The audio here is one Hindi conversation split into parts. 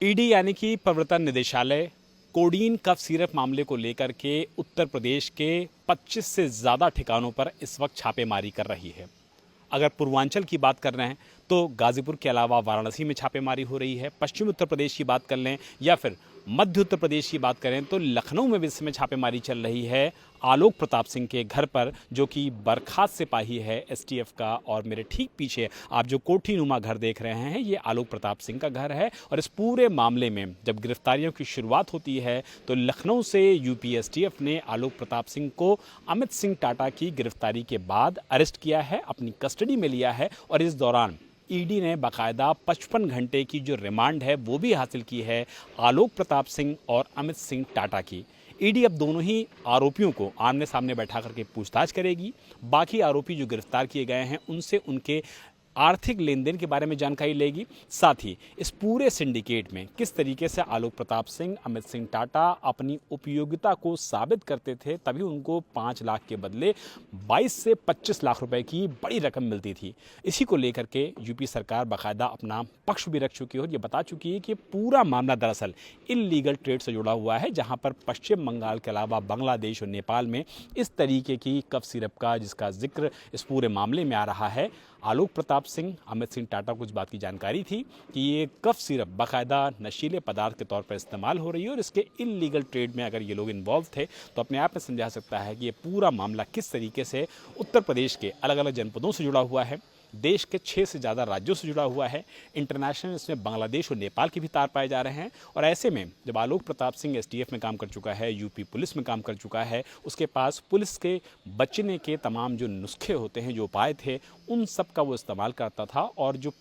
ईडी यानी कि प्रवर्तन निदेशालय कोडीन कफ सिरप मामले को लेकर के उत्तर प्रदेश के 25 से ज़्यादा ठिकानों पर इस वक्त छापेमारी कर रही है। अगर पूर्वांचल की बात कर रहे हैं तो गाजीपुर के अलावा वाराणसी में छापेमारी हो रही है। पश्चिम उत्तर प्रदेश की बात कर लें या फिर मध्य उत्तर प्रदेश की बात करें तो लखनऊ में भी इस समय छापेमारी चल रही है आलोक प्रताप सिंह के घर पर, जो कि बर्खास्त सिपाही है एसटीएफ का। और मेरे ठीक पीछे आप जो कोठी नुमा घर देख रहे हैं ये आलोक प्रताप सिंह का घर है। और इस पूरे मामले में जब गिरफ्तारियों की शुरुआत होती है तो लखनऊ से यूपी एसटीएफ ने आलोक प्रताप सिंह को अमित सिंह टाटा की गिरफ्तारी के बाद अरेस्ट किया है, अपनी कस्टडी में लिया है। और इस दौरान ईडी ने बाकायदा 55 घंटे की जो रिमांड है वो भी हासिल की है आलोक प्रताप सिंह और अमित सिंह टाटा की। ईडी अब दोनों ही आरोपियों को आमने सामने बैठा करके पूछताछ करेगी। बाकी आरोपी जो गिरफ्तार किए गए हैं उनसे उनके आर्थिक लेन देन के बारे में जानकारी लेगी। साथ ही इस पूरे सिंडिकेट में किस तरीके से आलोक प्रताप सिंह, अमित सिंह टाटा अपनी उपयोगिता को साबित करते थे, तभी उनको 5 लाख के बदले 22 से 25 लाख रुपए की बड़ी रकम मिलती थी। इसी को लेकर के यूपी सरकार बाकायदा अपना पक्ष भी रख चुकी है और ये बता चुकी है कि पूरा मामला दरअसल इल्लीगल ट्रेड से जुड़ा हुआ है, जहां पर पश्चिम बंगाल के अलावा बांग्लादेश और नेपाल में इस तरीके की कफ सिरप का जिसका जिक्र इस पूरे मामले में आ रहा है। आलोक प्रताप सिंह, अमित सिंह टाटा को इस बात की जानकारी थी कि ये कफ सिरप बाकायदा नशीले पदार्थ के तौर पर इस्तेमाल हो रही है और इसके इल्लीगल ट्रेड में अगर ये लोग इन्वॉल्व थे तो अपने आप में समझा सकता है कि ये पूरा मामला किस तरीके से उत्तर प्रदेश के अलग अलग जनपदों से जुड़ा हुआ है, देश के 6 से ज़्यादा राज्यों से जुड़ा हुआ है। इंटरनेशनल इसमें बांग्लादेश और नेपाल के भी तार पाए जा रहे हैं। और ऐसे में जब आलोक प्रताप सिंह एसटीएफ में काम कर चुका है, यूपी पुलिस में काम कर चुका है, उसके पास पुलिस के बचने के तमाम जो नुस्खे होते हैं, जो उपाय थे, उन सब का वो इस्तेमाल करता था। और जो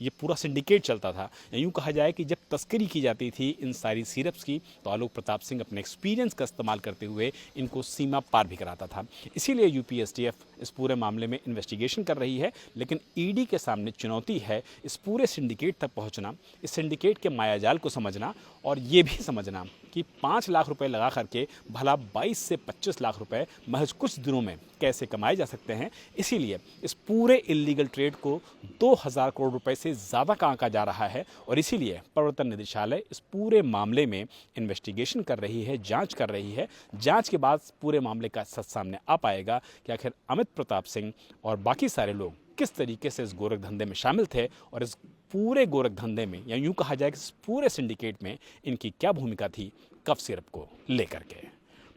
ये पूरा सिंडिकेट चलता था, यूँ कहा जाए कि जब तस्करी की जाती थी इन सारी सिरप्स की तो आलोक प्रताप सिंह अपने एक्सपीरियंस का इस्तेमाल करते हुए इनको सीमा पार भी कराता था। इसीलिए यूपी एसटीएफ इस पूरे मामले में इन्वेस्टिगेशन कर रही है। लेकिन ईडी के सामने चुनौती है इस पूरे सिंडिकेट तक पहुंचना, इस सिंडिकेट के मायाजाल को समझना और ये भी समझना कि 5 लाख रुपए लगा करके भला 22 से 25 लाख रुपए महज कुछ दिनों में कैसे कमाए जा सकते हैं। इसीलिए इस पूरे इल्लीगल ट्रेड को 2000 करोड़ रुपए से ज़्यादा का आंका जा रहा है। और इसीलिए प्रवर्तन निदेशालय इस पूरे मामले में इन्वेस्टिगेशन कर रही है, जांच कर रही है। जांच के बाद पूरे मामले का सच सामने आ पाएगा कि आखिर अमित प्रताप सिंह और बाकी सारे लोग किस तरीके से इस गोरख धंधे में शामिल थे और इस पूरे गोरख धंधे में, या यूँ कहा जाए कि इस पूरे सिंडिकेट में इनकी क्या भूमिका थी कफ सिरप को लेकर के।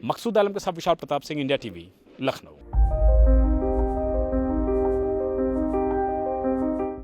मकसूद आलम के साथ विशाल प्रताप सिंह, इंडिया टीवी, लखनऊ।